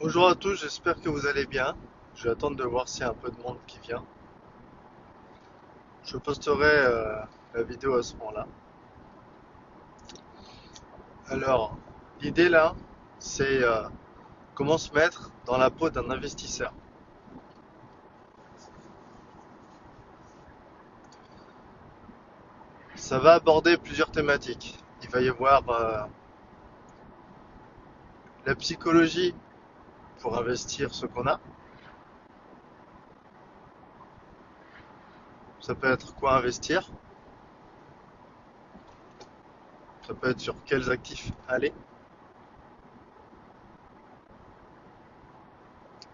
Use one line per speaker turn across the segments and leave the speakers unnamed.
Bonjour à tous, j'espère que vous allez bien. Je vais attendre de voir s'il y a un peu de monde qui vient. Je posterai la vidéo à ce moment-là. Alors, l'idée là, c'est comment se mettre dans la peau d'un investisseur. Ça va aborder plusieurs thématiques. Il va y avoir la psychologie pour investir ce qu'on a. Ça peut être quoi investir. Ça peut être sur quels actifs aller.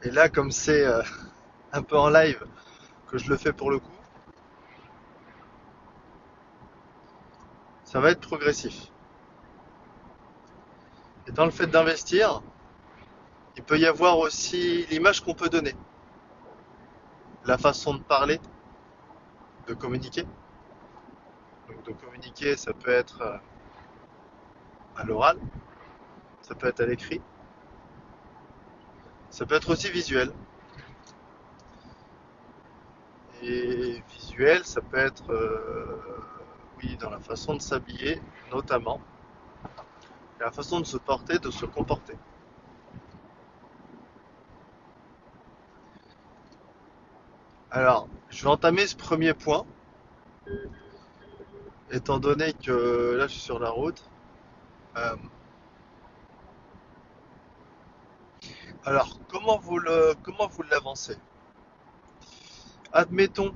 Et là, comme c'est un peu en live que je le fais pour le coup, ça va être progressif. Et dans le fait d'investir, il peut y avoir aussi l'image qu'on peut donner, la façon de parler, de communiquer. Donc de communiquer, ça peut être à l'oral, ça peut être à l'écrit, ça peut être aussi visuel. Et visuel, ça peut être, oui, dans la façon de s'habiller, notamment, et la façon de se porter, de se comporter. Alors, je vais entamer ce premier point, étant donné que là, je suis sur la route. Euh, alors, comment vous l'avancez? Admettons,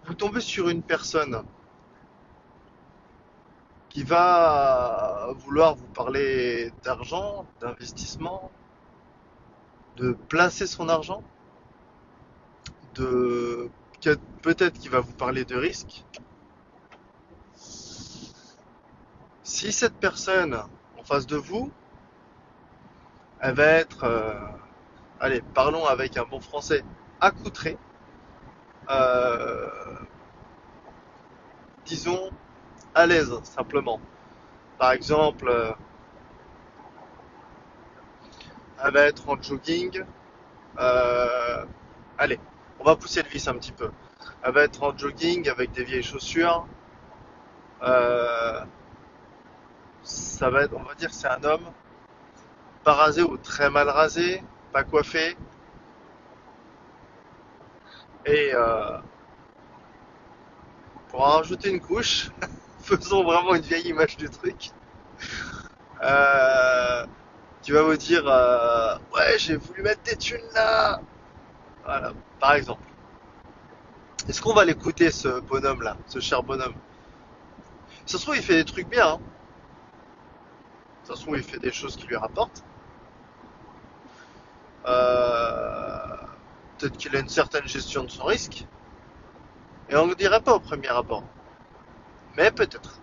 vous tombez sur une personne qui va vouloir vous parler d'argent, d'investissement, de placer son argent, de peut-être qu'il va vous parler de risque. Si cette personne en face de vous, elle va être, allez, parlons avec un bon français, accoutrée, euh, disons à l'aise simplement. Par exemple, elle va être en jogging. euh, Allez, on va pousser le vice un petit peu. Elle va être en jogging avec des vieilles chaussures. Euh, Ça va être, on va dire, c'est un homme pas rasé ou très mal rasé, pas coiffé. Et pour en rajouter une couche, faisons vraiment une vieille image du truc. Euh, qui va vous dire ouais, j'ai voulu mettre des thunes là. Voilà, par exemple. Est-ce qu'on va l'écouter, ce bonhomme là, ce cher bonhomme? Ça se trouve, il fait des trucs bien, hein. Ça se trouve, il fait des choses qui lui rapportent. Euh, Peut-être qu'il a une certaine gestion de son risque. Et on ne le dirait pas au premier abord. Mais peut-être.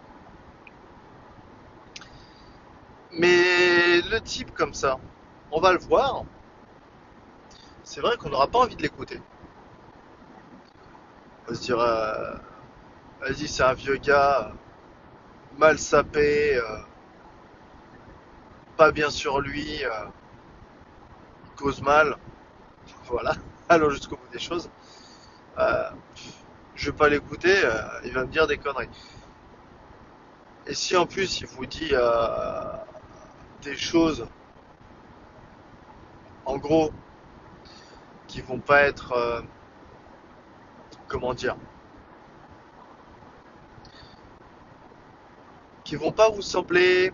Mais le type comme ça, on va le voir. C'est vrai qu'on n'aura pas envie de l'écouter. On va se dire, vas-y, c'est un vieux gars, mal sapé, pas bien sur lui, il cause mal. Voilà, allons jusqu'au bout des choses. Euh, je vais pas l'écouter, il va me dire des conneries. Et si en plus il vous dit des choses, en gros, qui vont pas être, comment dire, qui vont pas vous sembler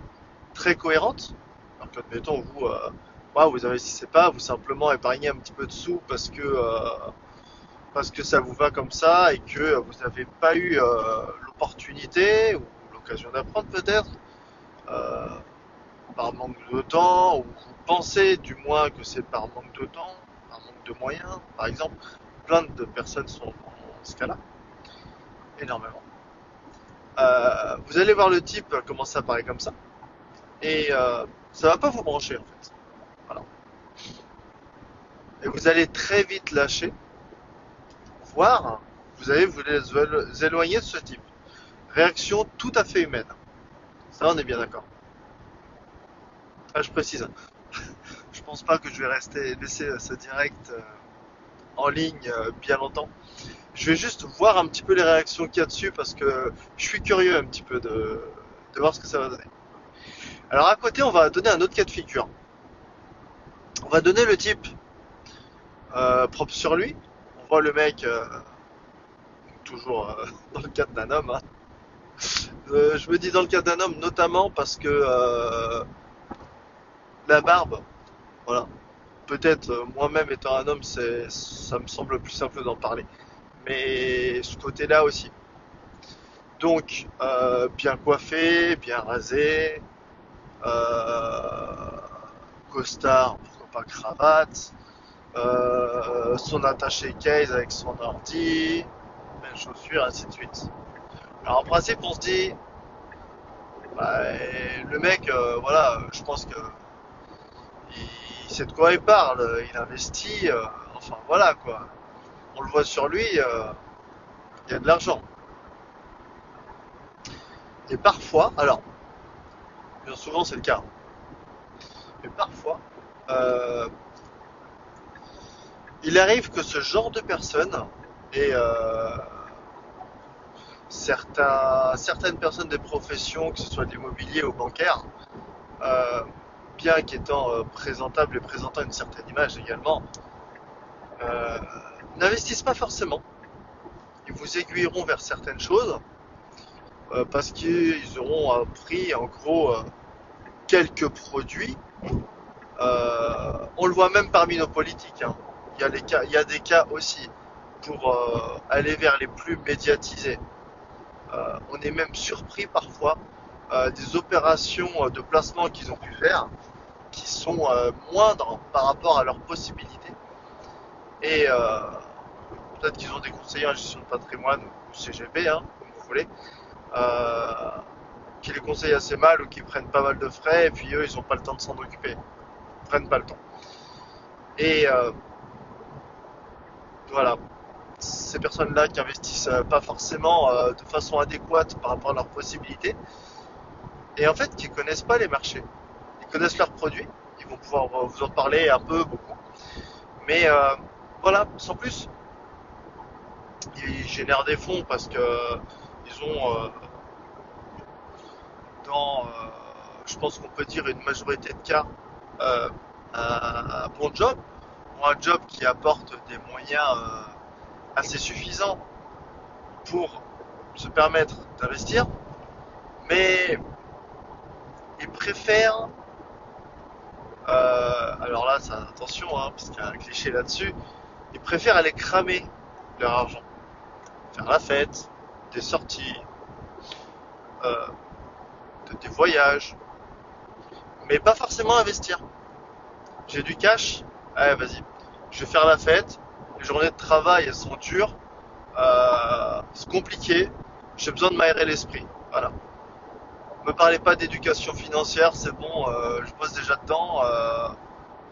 très cohérentes. Alors qu'admettons, vous, ouais, vous investissez pas, vous simplement épargnez un petit peu de sous parce que ça vous va comme ça et que vous n'avez pas eu l'opportunité ou l'occasion d'apprendre peut-être euh, par manque de temps, ou vous pensez du moins que c'est par manque de temps, par manque de moyens, par exemple. Plein de personnes sont dans ce cas-là, énormément. Vous allez voir le type commencer à parler comme ça, et ça va pas vous brancher en fait. Voilà. Et vous allez très vite lâcher, voire vous allez vous éloigner de ce type. Réaction tout à fait humaine. Ça, on est bien d'accord. Ah, je précise, je pense pas que je vais laisser ce direct en ligne bien longtemps. Je vais juste voir un petit peu les réactions qu'il y a dessus parce que je suis curieux un petit peu de voir ce que ça va donner. Alors à côté, on va donner un autre cas de figure. On va donner le type propre sur lui. On voit le mec, toujours dans le cadre d'un homme, hein. Je me dis dans le cadre d'un homme notamment parce que la barbe, voilà. Peut-être moi-même étant un homme, ça me semble plus simple d'en parler. Mais ce côté-là aussi. Donc, bien coiffé, bien rasé, euh, costard, pourquoi pas cravate, son attaché case avec son ordi, belles chaussures, ainsi de suite. Alors en principe, on se dit, bah, le mec, voilà, je pense que il sait de quoi il parle, il investit, enfin voilà quoi. On le voit sur lui, il y a de l'argent. Et parfois, alors, bien souvent c'est le cas, mais parfois, euh, il arrive que ce genre de personne et certaines personnes des professions, que ce soit de l'immobilier ou bancaire, euh, bien qu'étant présentables et présentant une certaine image également, euh, n'investissent pas forcément. Ils vous aiguilleront vers certaines choses parce qu'ils auront pris en gros quelques produits. On le voit même parmi nos politiques, hein. Il y a des cas aussi pour aller vers les plus médiatisés. On est même surpris parfois des opérations de placement qu'ils ont pu faire qui sont moindres par rapport à leurs possibilités. Et peut-être qu'ils ont des conseillers en gestion de patrimoine ou CGP, hein, comme vous voulez, euh, qui les conseillent assez mal ou qui prennent pas mal de frais et puis eux ils n'ont pas le temps de s'en occuper. Ils prennent pas le temps. Et voilà, ces personnes-là qui investissent pas forcément de façon adéquate par rapport à leurs possibilités et en fait qui connaissent pas les marchés. Ils connaissent leurs produits, ils vont pouvoir vous en parler un peu, beaucoup. Mais voilà, sans plus, ils génèrent des fonds parce que ils ont dans, je pense qu'on peut dire une majorité de cas, euh, un bon job, ou un job qui apporte des moyens assez suffisants pour se permettre d'investir, mais ils préfèrent, alors là, ça, attention, hein, parce qu'il y a un cliché là-dessus, ils préfèrent aller cramer leur argent, faire la fête, des sorties, euh, des voyages, mais pas forcément investir. J'ai du cash, allez, vas-y, je vais faire la fête, les journées de travail, elles sont dures, c'est compliqué, j'ai besoin de m'aérer l'esprit. Voilà. Me parlez pas d'éducation financière, c'est bon, je bosse déjà dedans.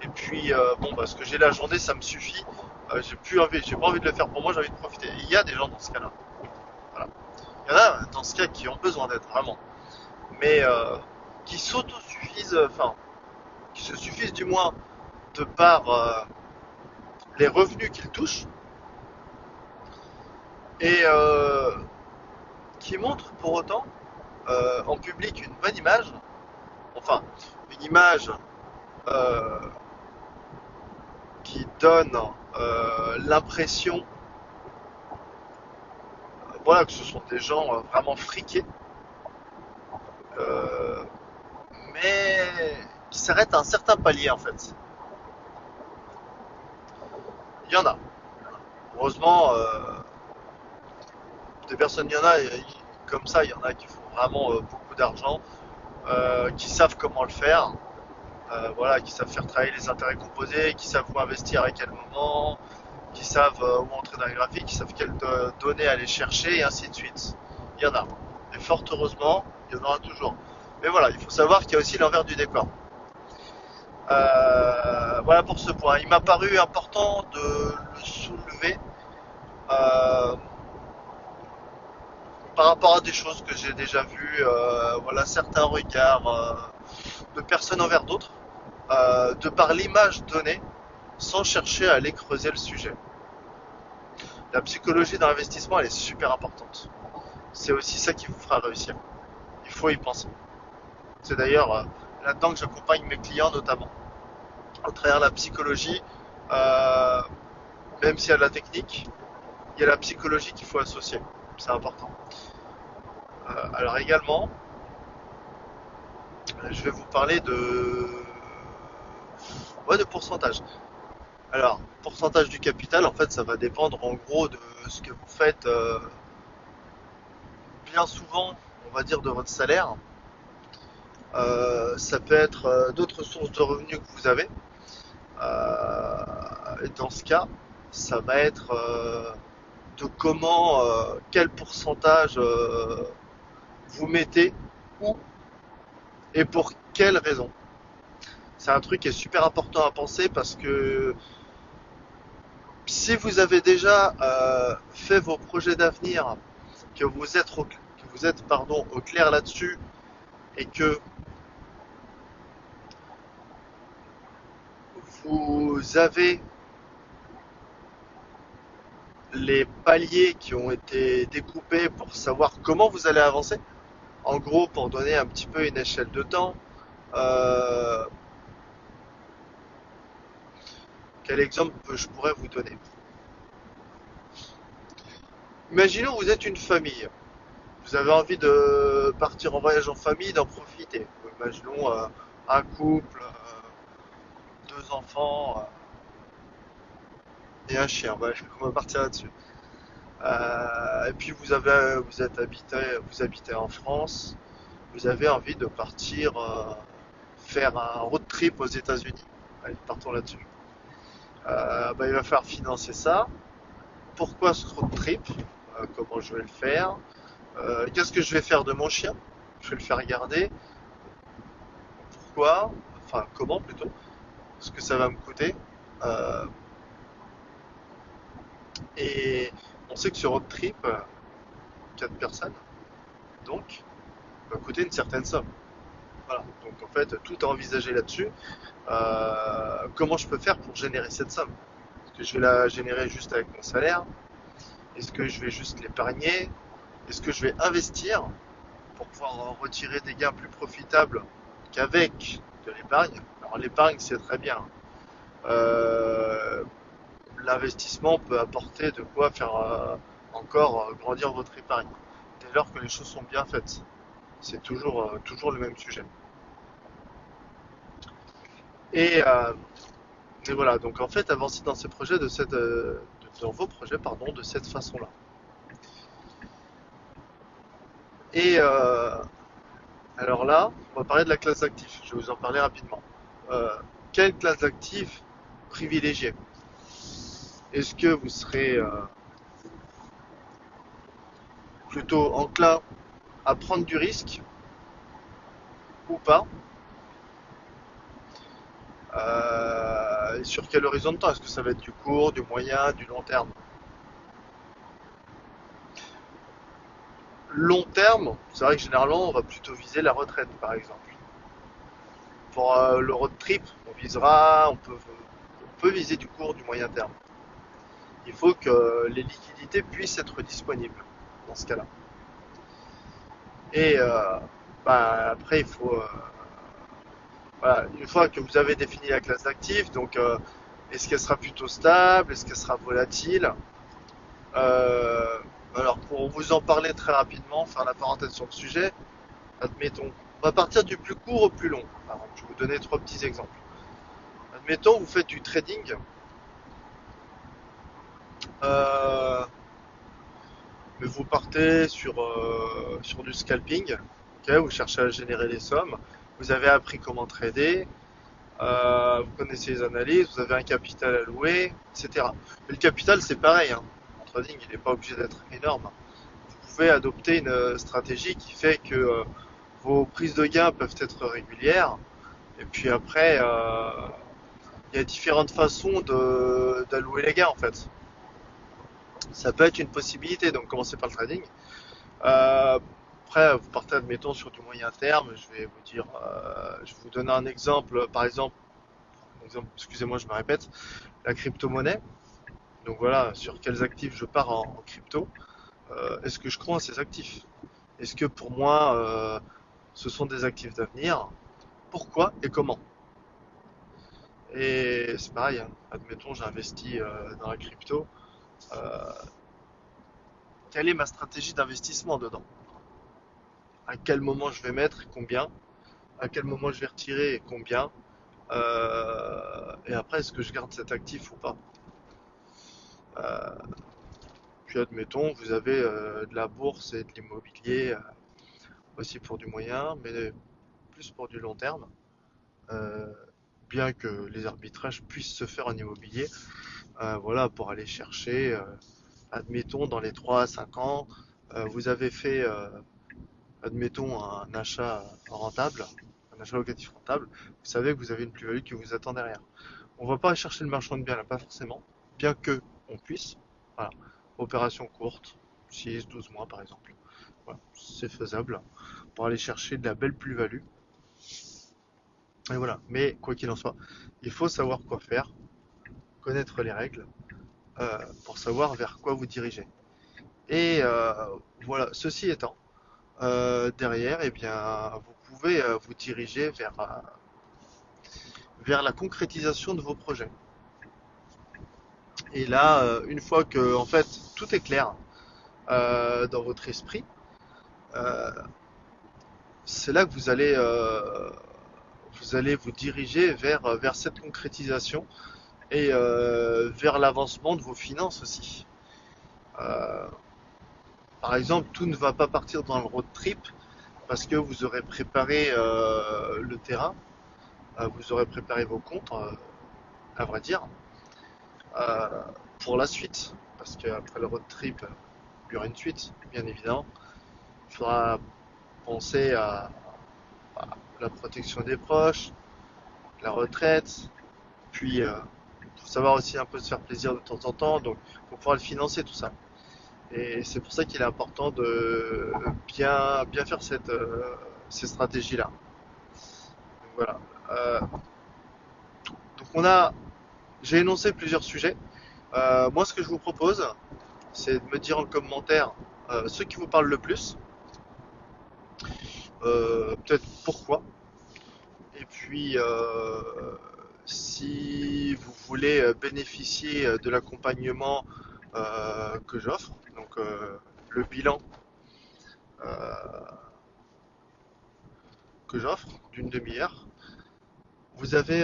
Et puis bon, bah, ce que j'ai la journée, ça me suffit. J'ai pas envie de le faire pour moi, j'ai envie de profiter. Et il y a des gens dans ce cas-là. Voilà. Il y en a dans ce cas qui ont besoin d'être vraiment, mais qui s'autosuffisent, enfin, qui se suffisent du moins de par les revenus qu'ils touchent et qui montrent pour autant en public une bonne image, enfin une image euh, qui donne l'impression, voilà, que ce sont des gens vraiment friqués, euh, mais qui s'arrêtent à un certain palier en fait. Il y en a. Heureusement, des personnes, il y en a, comme ça, il y en a qui font vraiment beaucoup d'argent, qui savent comment le faire, voilà, qui savent faire travailler les intérêts composés, qui savent où investir à quel moment, qui savent où entrer dans les graphiques, qui savent quelles données aller chercher, et ainsi de suite. Il y en a. Et fort heureusement, il y en aura toujours. Mais voilà, il faut savoir qu'il y a aussi l'envers du décor. Voilà pour ce point. Il m'a paru important de le soulever euh, par rapport à des choses que j'ai déjà vues, voilà, certains regards de personnes envers d'autres, de par l'image donnée, sans chercher à aller creuser le sujet. La psychologie dans l'investissement, elle est super importante. C'est aussi ça qui vous fera réussir. Il faut y penser. C'est d'ailleurs là-dedans que j'accompagne mes clients notamment. Au travers de la psychologie, euh, même s'il y a de la technique, il y a la psychologie qu'il faut associer. C'est important. Alors également, je vais vous parler ouais, de pourcentage. Alors, pourcentage du capital, en fait, ça va dépendre en gros de ce que vous faites bien souvent, on va dire, de votre salaire. Ça peut être d'autres sources de revenus que vous avez. Et dans ce cas, ça va être de comment, quel pourcentage vous mettez où et pour quelle raison. C'est un truc qui est super important à penser parce que si vous avez déjà fait vos projets d'avenir, que vous êtes pardon, au clair là-dessus et que vous avez les paliers qui ont été découpés pour savoir comment vous allez avancer, en gros pour donner un petit peu une échelle de temps, euh, quel exemple je pourrais vous donner? Imaginons que vous êtes une famille, vous avez envie de partir en voyage en famille, d'en profiter. Imaginons un couple, deux enfants et un chien. Voilà, on va partir là-dessus. Et puis vous habitez en France, vous avez envie de partir faire un road trip aux États-Unis. Allez, partons là-dessus. Il va falloir financer ça. Pourquoi ce road trip? Comment je vais le faire? Qu'est-ce que je vais faire de mon chien? Je vais le faire garder. Pourquoi? Enfin, comment plutôt? Ce que ça va me coûter. Euh, et on sait que ce road trip, 4 personnes, donc, va coûter une certaine somme. Voilà. Donc en fait, tout est envisagé là-dessus. Comment je peux faire pour générer cette somme? Est-ce que je vais la générer juste avec mon salaire? Est-ce que je vais juste l'épargner? Est-ce que je vais investir pour pouvoir en retirer des gains plus profitables qu'avec de l'épargne? Alors l'épargne, c'est très bien. Euh, L'investissement peut apporter de quoi faire encore grandir votre épargne. Dès lors que les choses sont bien faites. C'est toujours le même sujet. Et, euh, et voilà, donc en fait, avancez dans ces projets dans vos projets, pardon, de cette façon-là. Et alors là, on va parler de la classe d'actifs. Je vais vous en parler rapidement. Euh, Quelle classe d'actifs privilégier? Est-ce que vous serez plutôt enclin à prendre du risque ou pas? Et sur quel horizon de temps? Est-ce que ça va être du court, du moyen, du long terme? Long terme, c'est vrai que généralement on va plutôt viser la retraite par exemple. Pour le road trip, on peut viser du court, du moyen terme. Il faut que les liquidités puissent être disponibles dans ce cas-là. Et après, il faut, voilà, une fois que vous avez défini la classe d'actifs, donc est-ce qu'elle sera plutôt stable, est-ce qu'elle sera volatile? Euh, alors pour vous en parler très rapidement, faire la parenthèse sur le sujet, admettons, on va partir du plus court au plus long. Alors, je vais vous donner trois petits exemples. Admettons, vous faites du trading, euh, mais vous partez sur du scalping, ok, vous cherchez à générer des sommes, vous avez appris comment trader, vous connaissez les analyses, vous avez un capital alloué, etc. Mais le capital, c'est pareil, hein. En trading, il n'est pas obligé d'être énorme. Vous pouvez adopter une stratégie qui fait que vos prises de gains peuvent être régulières. Et puis après, il y a différentes façons d'allouer les gains en fait. Ça peut être une possibilité, donc commencer par le trading. Euh, Après, vous partez, admettons, sur du moyen terme. Je vais vous donner un exemple. Par exemple, excusez-moi, je me répète, la crypto-monnaie. Donc voilà, sur quels actifs je pars en crypto. Est-ce que je crois en ces actifs? Est-ce que pour moi, ce sont des actifs d'avenir? Pourquoi et comment? Et c'est pareil, hein. Admettons, j'investis dans la crypto. Euh, Quelle est ma stratégie d'investissement dedans? À quel moment je vais mettre et combien? À quel moment je vais retirer et combien? Et après, est-ce que je garde cet actif ou pas? Euh, Puis admettons, vous avez de la bourse et de l'immobilier aussi pour du moyen, mais plus pour du long terme. Euh, Bien que les arbitrages puissent se faire en immobilier, voilà, pour aller chercher, admettons, dans les 3 à 5 ans, vous avez fait, admettons, un achat locatif rentable, vous savez que vous avez une plus-value qui vous attend derrière. On ne va pas chercher le marchand de biens là, pas forcément, bien que on puisse. Voilà. Opération courte, 6, 12 mois par exemple. Voilà, c'est faisable pour aller chercher de la belle plus-value. Et voilà. Mais quoi qu'il en soit, il faut savoir quoi faire, connaître les règles pour savoir vers quoi vous dirigez. Et voilà, ceci étant, derrière, eh bien, vous pouvez vous diriger vers la concrétisation de vos projets. Et là, une fois que en fait tout est clair dans votre esprit, euh, c'est là que vous allez vous diriger vers cette concrétisation et vers l'avancement de vos finances aussi. Euh, Par exemple, tout ne va pas partir dans le road trip parce que vous aurez préparé le terrain, vous aurez préparé vos comptes, à vrai dire, euh, pour la suite. Parce qu'après le road trip, il y aura une suite, bien évidemment. Il faudra penser à la protection des proches, la retraite, puis faut savoir aussi un peu se faire plaisir de temps en temps, donc pour pouvoir le financer tout ça. Et c'est pour ça qu'il est important de bien faire ces stratégies-là. Donc voilà. Donc j'ai énoncé plusieurs sujets. Moi, ce que je vous propose, c'est de me dire en commentaire ceux qui vous parlent le plus, peut-être pourquoi, et puis si vous voulez bénéficier de l'accompagnement que j'offre, donc le bilan euh, que j'offre d'une demi-heure, vous avez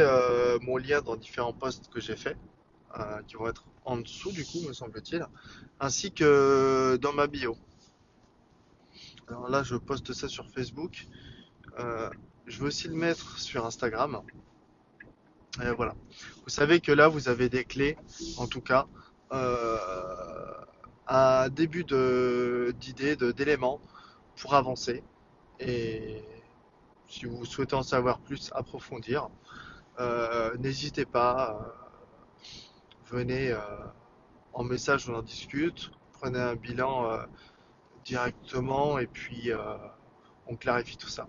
mon lien dans différents posts que j'ai faits, qui vont être en dessous du coup, me semble-t-il, ainsi que dans ma bio. Alors là, je poste ça sur Facebook. Euh, je vais aussi le mettre sur Instagram. Et voilà. Vous savez que là, vous avez des clés, en tout cas, euh, un début d'idées, d'éléments pour avancer. Et si vous souhaitez en savoir plus, approfondir, n'hésitez pas. Venez en message, on en discute. Prenez un bilan directement et puis on clarifie tout ça.